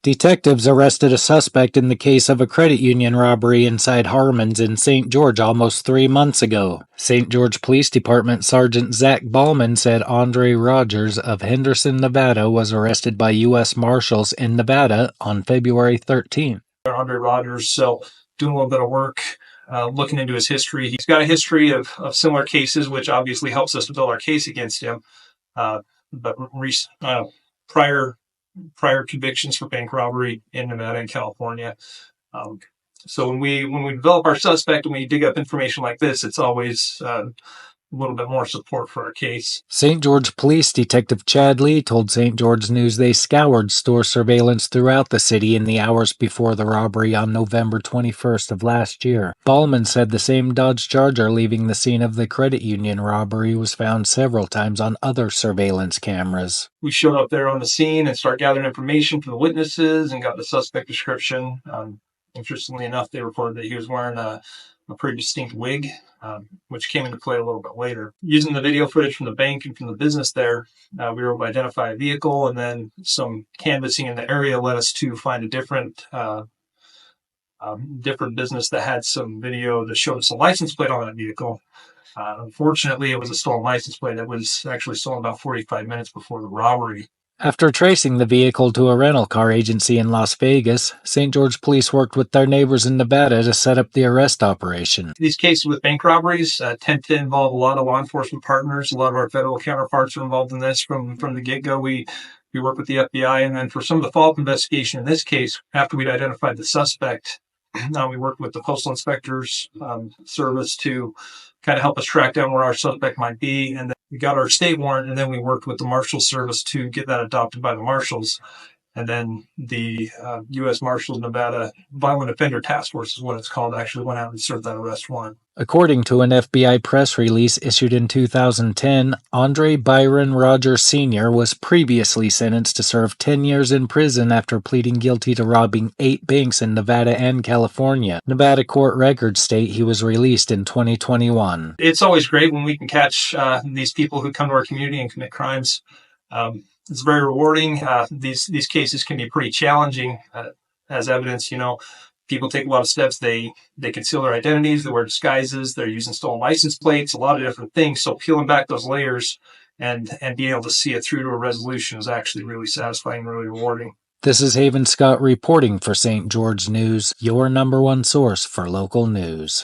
Detectives arrested a suspect in the case of a credit union robbery inside Harmons in St. George almost 3 months ago. St. George Police Department Sergeant Zach Ballman said Andre Rogers of Henderson, Nevada was arrested by U.S. Marshals in Nevada on February 13th. Andre Rogers, so doing a little bit of work, looking into his history. He's got a history of similar cases, which obviously helps us to build our case against him. But prior convictions for bank robbery in Nevada and California. So when we develop our suspect and we dig up information like this, it's always a little bit more support for our case. St. George Police Detective Chad Lee told St. George News they scoured store surveillance throughout the city in the hours before the robbery on November 21st of last year. Ballman said the same Dodge Charger leaving the scene of the credit union robbery was found several times on other surveillance cameras. We showed up there on the scene and started gathering information from the witnesses and got the suspect description. Interestingly enough, they reported that he was wearing a pretty distinct wig, which came into play a little bit later. Using the video footage from the bank and from the business there, we were able to identify a vehicle, and then some canvassing in the area led us to find a different business that had some video that showed us a license plate on that vehicle. Unfortunately, it was a stolen license plate that was actually stolen about 45 minutes before the robbery. After tracing the vehicle to a rental car agency in Las Vegas, St. George Police worked with their neighbors in Nevada to set up the arrest operation. These cases with bank robberies tend to involve a lot of law enforcement partners. A lot of our federal counterparts are involved in this from the get-go. We work with the FBI, and then for some of the follow-up investigation in this case, after we'd identified the suspect, we worked with the Postal Inspector's Service to kind of help us track down where our suspect might be. And then we got our state warrant, and then we worked with the Marshals Service to get that adopted by the Marshals. And then the U.S. Marshals Nevada Violent Offender Task Force is what it's called, actually went out and served that arrest warrant. According to an FBI press release issued in 2010, Andre Byron Rogers Sr. was previously sentenced to serve 10 years in prison after pleading guilty to robbing 8 banks in Nevada and California. Nevada court records state he was released in 2021. It's always great when we can catch these people who come to our community and commit crimes. It's very rewarding. These cases can be pretty challenging. As evidence, people take a lot of steps. They conceal their identities. They wear disguises. They're using stolen license plates, a lot of different things. So peeling back those layers and being able to see it through to a resolution is actually really satisfying, really rewarding. This is Haven Scott reporting for St. George News, your #1 source for local news.